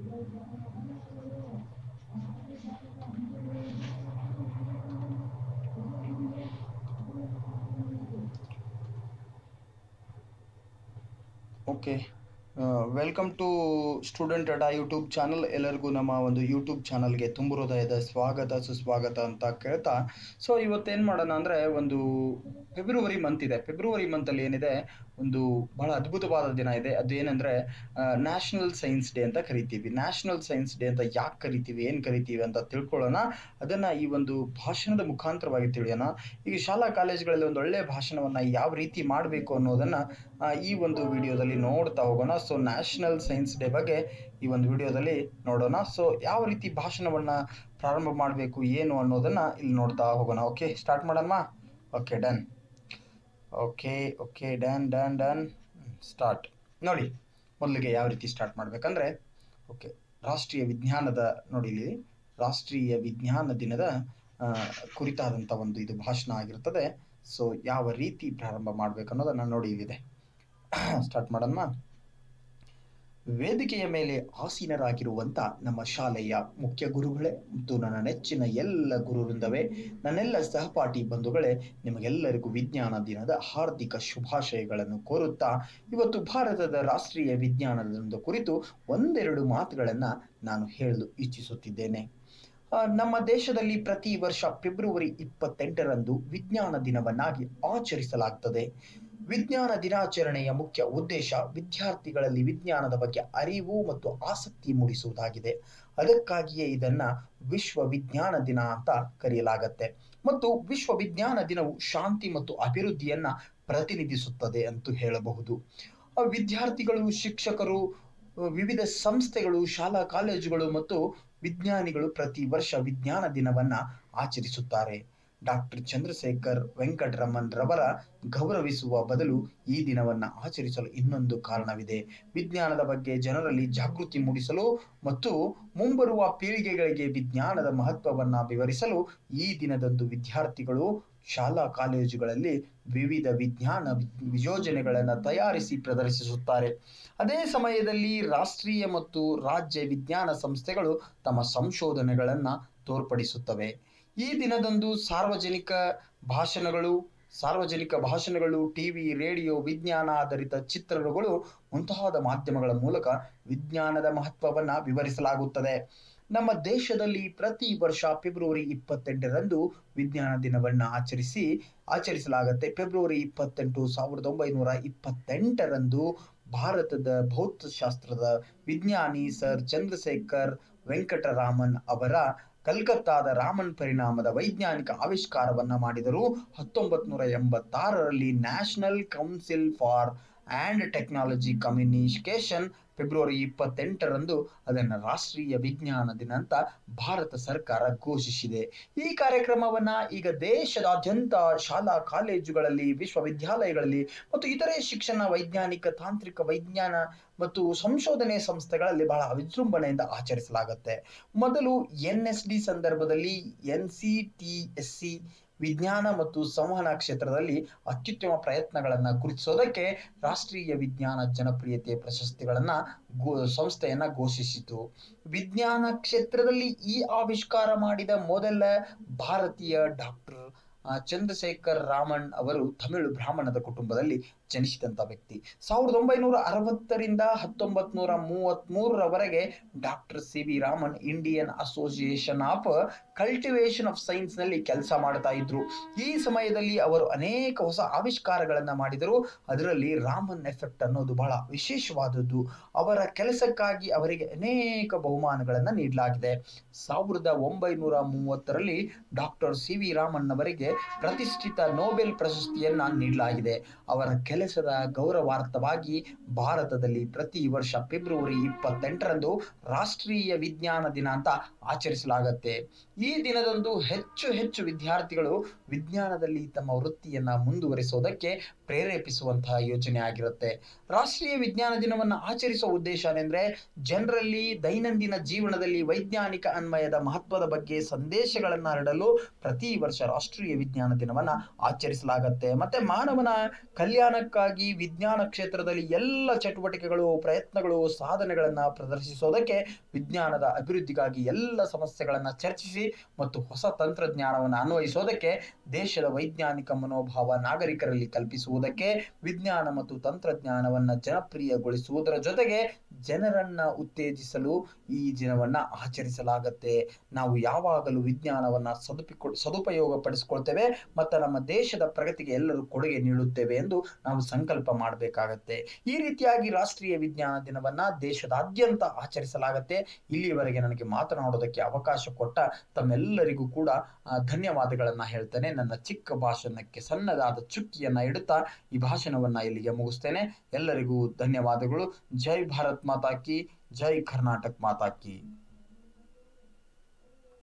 Okay, welcome to student ಅಡ್ಡಾ YouTube channel. ಎಲ್ಲರಿಗೂ ನಮ್ಮ ಒಂದು ಯೂಟ್ಯೂಬ್ ಚಾನಲ್ಗೆ ತುಂಬ ಹೃದಯದ ಸ್ವಾಗತ ಸುಸ್ವಾಗತ ಅಂತ ಕೇಳ್ತಾ, ಸೊ ಇವತ್ತೇನು ಮಾಡೋಣ ಅಂದರೆ, ಒಂದು ಫೆಬ್ರವರಿ ಮಂತ್ ಇದೆ. ಫೆಬ್ರವರಿ ಮಂತಲ್ಲಿ ಏನಿದೆ, ಒಂದು ಬಹಳ ಅದ್ಭುತವಾದ ದಿನ ಇದೆ. ಅದೇನೆಂದರೆ ನ್ಯಾಷನಲ್ ಸೈನ್ಸ್ ಡೇ ಅಂತ ಕರಿತೀವಿ. ನ್ಯಾಷನಲ್ ಸೈನ್ಸ್ ಡೇ ಅಂತ ಯಾಕೆ ಕರಿತೀವಿ, ಏನು ಕರಿತೀವಿ ಅಂತ ತಿಳ್ಕೊಳ್ಳೋಣ. ಅದನ್ನು ಈ ಒಂದು ಭಾಷಣದ ಮುಖಾಂತರವಾಗಿ ತಿಳಿಯೋಣ. ಈಗ ಶಾಲಾ ಕಾಲೇಜುಗಳಲ್ಲಿ ಒಂದು ಒಳ್ಳೆಯ ಭಾಷಣವನ್ನು ಯಾವ ರೀತಿ ಮಾಡಬೇಕು ಅನ್ನೋದನ್ನು ಈ ಒಂದು ವಿಡಿಯೋದಲ್ಲಿ ನೋಡ್ತಾ ಹೋಗೋಣ. ಸೊ ನ್ಯಾಷನಲ್ ಸೈನ್ಸ್ ಡೇ ಬಗ್ಗೆ ಈ ಒಂದು ವಿಡಿಯೋದಲ್ಲಿ ನೋಡೋಣ. ಸೊ ಯಾವ ರೀತಿ ಭಾಷಣವನ್ನು ಪ್ರಾರಂಭ ಮಾಡಬೇಕು ಏನು ಅನ್ನೋದನ್ನು ಇಲ್ಲಿ ನೋಡ್ತಾ ಹೋಗೋಣ. ಓಕೆ, ಸ್ಟಾರ್ಟ್ ಮಾಡೋಣ. Okay, done. Okay okay done done done start. ನೋಡಿ, ಮೊದಲಿಗೆ ಯಾವ ರೀತಿ ಸ್ಟಾರ್ಟ್ ಮಾಡಬೇಕಂದ್ರೆ, ಓಕೆ, ರಾಷ್ಟ್ರೀಯ ವಿಜ್ಞಾನದ ನೋಡಿ ಇಲ್ಲಿ ರಾಷ್ಟ್ರೀಯ ವಿಜ್ಞಾನ ದಿನದ ಕುರಿತಾದಂಥ ಒಂದು ಇದು ಭಾಷಣ ಆಗಿರ್ತದೆ. ಸೊ ಯಾವ ರೀತಿ ಪ್ರಾರಂಭ ಮಾಡಬೇಕು ಅನ್ನೋದನ್ನು ನೋಡಿ ಇಲ್ಲಿದೆ. ಸ್ಟಾರ್ಟ್ ಮಾಡೋಣ. ವೇದಿಕೆಯ ಮೇಲೆ ಆಸೀನರಾಗಿರುವಂಥ ನಮ್ಮ ಶಾಲೆಯ ಮುಖ್ಯ ಗುರುಗಳೇ ಮತ್ತು ನನ್ನ ನೆಚ್ಚಿನ ಎಲ್ಲ ಗುರುವೃಂದವೇ, ನನ್ನೆಲ್ಲ ಸಹಪಾಠಿ ಬಂಧುಗಳೇ, ನಿಮಗೆಲ್ಲರಿಗೂ ವಿಜ್ಞಾನ ದಿನದ ಹಾರ್ದಿಕ ಶುಭಾಶಯಗಳನ್ನು ಕೋರುತ್ತಾ, ಇವತ್ತು ಭಾರತದ ರಾಷ್ಟ್ರೀಯ ವಿಜ್ಞಾನದ ಕುರಿತು ಒಂದೆರಡು ಮಾತುಗಳನ್ನು ನಾನು ಹೇಳಲು ಇಚ್ಛಿಸುತ್ತಿದ್ದೇನೆ. ನಮ್ಮ ದೇಶದಲ್ಲಿ ಪ್ರತಿ ವರ್ಷ ಫೆಬ್ರವರಿ 28ರಂದು ವಿಜ್ಞಾನ ದಿನವನ್ನಾಗಿ ಆಚರಿಸಲಾಗುತ್ತದೆ. ವಿಜ್ಞಾನ ದಿನಾಚರಣೆಯ ಮುಖ್ಯ ಉದ್ದೇಶ ವಿದ್ಯಾರ್ಥಿಗಳಲ್ಲಿ ವಿಜ್ಞಾನದ ಬಗ್ಗೆ ಅರಿವು ಮತ್ತು ಆಸಕ್ತಿ ಮೂಡಿಸುವುದಾಗಿದೆ. ಅದಕ್ಕಾಗಿಯೇ ಇದನ್ನ ವಿಶ್ವ ವಿಜ್ಞಾನ ದಿನ ಅಂತ ಕರೆಯಲಾಗತ್ತೆ. ಮತ್ತು ವಿಶ್ವ ವಿಜ್ಞಾನ ದಿನವು ಶಾಂತಿ ಮತ್ತು ಅಭಿವೃದ್ಧಿಯನ್ನ ಪ್ರತಿನಿಧಿಸುತ್ತದೆ ಅಂತೂ ಹೇಳಬಹುದು. ವಿದ್ಯಾರ್ಥಿಗಳು, ಶಿಕ್ಷಕರು, ವಿವಿಧ ಸಂಸ್ಥೆಗಳು, ಶಾಲಾ ಕಾಲೇಜುಗಳು ಮತ್ತು ವಿಜ್ಞಾನಿಗಳು ಪ್ರತಿ ವರ್ಷ ವಿಜ್ಞಾನ ದಿನವನ್ನ ಆಚರಿಸುತ್ತಾರೆ. ಡಾಕ್ಟರ್ ಚಂದ್ರಶೇಖರ್ ವೆಂಕಟರಮಣ್ ರವರ ಗೌರವಿಸುವ ಬದಲು ಈ ದಿನವನ್ನು ಆಚರಿಸಲು ಇನ್ನೊಂದು ಕಾರಣವಿದೆ. ವಿಜ್ಞಾನದ ಬಗ್ಗೆ ಜನರಲ್ಲಿ ಜಾಗೃತಿ ಮೂಡಿಸಲು ಮತ್ತು ಮುಂಬರುವ ಪೀಳಿಗೆಗಳಿಗೆ ವಿಜ್ಞಾನದ ಮಹತ್ವವನ್ನು ವಿವರಿಸಲು ಈ ದಿನದಂದು ವಿದ್ಯಾರ್ಥಿಗಳು ಶಾಲಾ ಕಾಲೇಜುಗಳಲ್ಲಿ ವಿವಿಧ ವಿಜ್ಞಾನ ಯೋಜನೆಗಳನ್ನು ತಯಾರಿಸಿ ಪ್ರದರ್ಶಿಸುತ್ತಾರೆ. ಅದೇ ಸಮಯದಲ್ಲಿ ರಾಷ್ಟ್ರೀಯ ಮತ್ತು ರಾಜ್ಯ ವಿಜ್ಞಾನ ಸಂಸ್ಥೆಗಳು ತಮ್ಮ ಸಂಶೋಧನೆಗಳನ್ನು ತೋರ್ಪಡಿಸುತ್ತವೆ. ಈ ದಿನದಂದು ಸಾರ್ವಜನಿಕ ಭಾಷಣಗಳು, ಟಿವಿ, ರೇಡಿಯೋ, ವಿಜ್ಞಾನ ಆಧಾರಿತ ಚಿತ್ರಗಳು ಮುಂತಾದ ಮಾಧ್ಯಮಗಳ ಮೂಲಕ ವಿಜ್ಞಾನದ ಮಹತ್ವವನ್ನು ವಿವರಿಸಲಾಗುತ್ತದೆ. ನಮ್ಮ ದೇಶದಲ್ಲಿ ಪ್ರತಿ ವರ್ಷ ಫೆಬ್ರವರಿ 28ರಂದು ವಿಜ್ಞಾನ ದಿನವನ್ನು ಆಚರಿಸಲಾಗುತ್ತೆ. ಫೆಬ್ರವರಿ 28, 1928ರಂದು ಭಾರತದ ಭೌತಶಾಸ್ತ್ರದ ವಿಜ್ಞಾನಿ ಸರ್ ಚಂದ್ರಶೇಖರ್ ವೆಂಕಟರಾಮನ್ ಅವರ ಕಲ್ಕತ್ತಾದ ರಾಮನ್ ಪರಿಣಾಮದ ವೈಜ್ಞಾನಿಕ ಆವಿಷ್ಕಾರವನ್ನು ಮಾಡಿದರು. 1986ರಲ್ಲಿ national council for and technology communication February 28ರಂದು ಅದನ್ನು ರಾಷ್ಟ್ರೀಯ ವಿಜ್ಞಾನ ದಿನ ಅಂತ ಭಾರತ ಸರ್ಕಾರ ಘೋಷಿಸಿದೆ. ಈ ಕಾರ್ಯಕ್ರಮವನ್ನು ಈಗ ದೇಶದಾದ್ಯಂತ ಶಾಲಾ ಕಾಲೇಜುಗಳಲ್ಲಿ, ವಿಶ್ವವಿದ್ಯಾಲಯಗಳಲ್ಲಿ ಮತ್ತು ಇತರೆ ಶಿಕ್ಷಣ, ವೈಜ್ಞಾನಿಕ, ತಾಂತ್ರಿಕ, ವಿಜ್ಞಾನ ಮತ್ತು ಸಂಶೋಧನೆ ಸಂಸ್ಥೆಗಳಲ್ಲಿ ಬಹಳ ವಿಜೃಂಭಣೆಯಿಂದ ಆಚರಿಸಲಾಗುತ್ತೆ. ಮೊದಲು NSD ಸಂದರ್ಭದಲ್ಲಿ NCTSC ವಿಜ್ಞಾನ ಮತ್ತು ಸಂವಹನ ಕ್ಷೇತ್ರದಲ್ಲಿ ಅತ್ಯುತ್ತಮ ಪ್ರಯತ್ನಗಳನ್ನು ಗುರುತಿಸೋದಕ್ಕೆ ರಾಷ್ಟ್ರೀಯ ವಿಜ್ಞಾನ ಜನಪ್ರಿಯತೆ ಪ್ರಶಸ್ತಿಗಳನ್ನು ಸಂಸ್ಥೆಯನ್ನು ಘೋಷಿಸಿತು. ವಿಜ್ಞಾನ ಕ್ಷೇತ್ರದಲ್ಲಿ ಈ ಆವಿಷ್ಕಾರ ಮಾಡಿದ ಮೊದಲ ಭಾರತೀಯ ಡಾಕ್ಟರ್ ಚಂದ್ರಶೇಖರ್ ರಾಮನ್ ಅವರು ತಮಿಳು ಬ್ರಾಹ್ಮಣದ ಕುಟುಂಬದಲ್ಲಿ ಜನಿಸಿದಂಥ ವ್ಯಕ್ತಿ. 1960ರಿಂದ 1933ರವರೆಗೆ doctor CV Raman Indian association of cultivation of ಸೈನ್ಸ್ನಲ್ಲಿ ಕೆಲಸ ಮಾಡ್ತಾ ಇದ್ರು. ಈ ಸಮಯದಲ್ಲಿ ಅವರು ಅನೇಕ ಹೊಸ ಆವಿಷ್ಕಾರಗಳನ್ನು ಮಾಡಿದರು. ಅದರಲ್ಲಿ ರಾಮನ್ ಎಫೆಕ್ಟ್ ಅನ್ನೋದು ಬಹಳ ವಿಶೇಷವಾದದ್ದು. ಅವರ ಕೆಲಸಕ್ಕಾಗಿ ಅವರಿಗೆ ಅನೇಕ ಬಹುಮಾನಗಳನ್ನು ನೀಡಲಾಗಿದೆ. 1930ರಲ್ಲಿ ಡಾಕ್ಟರ್ CV ರಾಮನ್ ಅವರಿಗೆ ಪ್ರತಿಷ್ಠಿತ ನೊಬೆಲ್ ಪ್ರಶಸ್ತಿಯನ್ನು ನೀಡಲಾಗಿದೆ. ಅವರ ಕೆಲಸದ ಗೌರವಾರ್ಥವಾಗಿ ಭಾರತದಲ್ಲಿ ಪ್ರತಿ ವರ್ಷ ಫೆಬ್ರವರಿ 28ರಂದು ರಾಷ್ಟ್ರೀಯ ವಿಜ್ಞಾನ ದಿನ ಅಂತ ಆಚರಿಸಲಾಗುತ್ತೆ. ಈ ದಿನದಂದು ಹೆಚ್ಚು ವಿದ್ಯಾರ್ಥಿಗಳು ವಿಜ್ಞಾನದಲ್ಲಿ ತಮ್ಮ ವೃತ್ತಿಯನ್ನು ಮುಂದುವರಿಸೋದಕ್ಕೆ ಪ್ರೇರೇಪಿಸುವಂತಹ ಯೋಜನೆ ಆಗಿರುತ್ತೆ. ರಾಷ್ಟ್ರೀಯ ವಿಜ್ಞಾನ ದಿನವನ್ನು ಆಚರಿಸುವ ಉದ್ದೇಶ ಏನೆಂದರೆ, ಜನರಲ್ಲಿ ದೈನಂದಿನ ಜೀವನದಲ್ಲಿ ವೈಜ್ಞಾನಿಕ ಅನ್ವಯದ ಮಹತ್ವದ ಬಗ್ಗೆ ಸಂದೇಶಗಳನ್ನು ಹರಡಲು ಪ್ರತಿ ವರ್ಷ ರಾಷ್ಟ್ರೀಯ ವಿಜ್ಞಾನ ದಿನವನ್ನ ಆಚರಿಸಲಾಗತ್ತೆ. ಮತ್ತೆ ಮಾನವನ ಕಲ್ಯಾಣಕ್ಕಾಗಿ ವಿಜ್ಞಾನ ಕ್ಷೇತ್ರದಲ್ಲಿ ಎಲ್ಲ ಚಟುವಟಿಕೆಗಳು, ಪ್ರಯತ್ನಗಳು, ಸಾಧನೆಗಳನ್ನ ಪ್ರದರ್ಶಿಸೋದಕ್ಕೆ, ವಿಜ್ಞಾನದ ಅಭಿವೃದ್ಧಿಗಾಗಿ ಎಲ್ಲ ಸಮಸ್ಯೆಗಳನ್ನ ಚರ್ಚಿಸಿ ಮತ್ತು ಹೊಸ ತಂತ್ರಜ್ಞಾನವನ್ನು ಅನ್ವಯಿಸೋದಕ್ಕೆ, ದೇಶದ ವೈಜ್ಞಾನಿಕ ಮನೋಭಾವ ನಾಗರಿಕರಲ್ಲಿ ಕಲ್ಪಿಸುವುದಕ್ಕೆ, ವಿಜ್ಞಾನ ಮತ್ತು ತಂತ್ರಜ್ಞಾನವನ್ನ ಜನಪ್ರಿಯಗೊಳಿಸುವುದರ ಜೊತೆಗೆ ಜನರನ್ನ ಉತ್ತೇಜಿಸಲು ಈ ದಿನವನ್ನ ಆಚರಿಸಲಾಗತ್ತೆ. ನಾವು ಯಾವಾಗಲೂ ವಿಜ್ಞಾನವನ್ನ ಸದುಪಯೋಗ ಪಡಿಸಿಕೊಳ್ತೇವೆ ಮತ್ತು ನಮ್ಮ ದೇಶದ ಪ್ರಗತಿಗೆ ಎಲ್ಲರೂ ಕೊಡುಗೆ ನೀಡುತ್ತೇವೆ ಎಂದು ನಾವು ಸಂಕಲ್ಪ ಮಾಡಬೇಕಾಗತ್ತೆ. ಈ ರೀತಿಯಾಗಿ ರಾಷ್ಟ್ರೀಯ ವಿಜ್ಞಾನ ದಿನವನ್ನ ದೇಶದಾದ್ಯಂತ ಆಚರಿಸಲಾಗತ್ತೆ. ಇಲ್ಲಿಯವರೆಗೆ ನನಗೆ ಮಾತನಾಡೋದಕ್ಕೆ ಅವಕಾಶ ಕೊಟ್ಟ ತಮ್ಮೆಲ್ಲರಿಗೂ ಕೂಡ ಧನ್ಯವಾದಗಳನ್ನ ಹೇಳ್ತೇನೆ. ನನ್ನ ಚಿಕ್ಕ ಭಾಷಣಕ್ಕೆ ಸಣ್ಣದಾದ ಚುಕ್ಕಿಯನ್ನ ಇಡುತ್ತಾ ಈ ಭಾಷಣವನ್ನ ಇಲ್ಲಿಗೆ ಮುಗಿಸ್ತೇನೆ. ಎಲ್ಲರಿಗೂ ಧನ್ಯವಾದಗಳು. ಜೈ ಭಾರತ್ ಮಾತಾ ಕಿ, ಜೈ ಕರ್ನಾಟಕ ಮಾತಾ ಕಿ.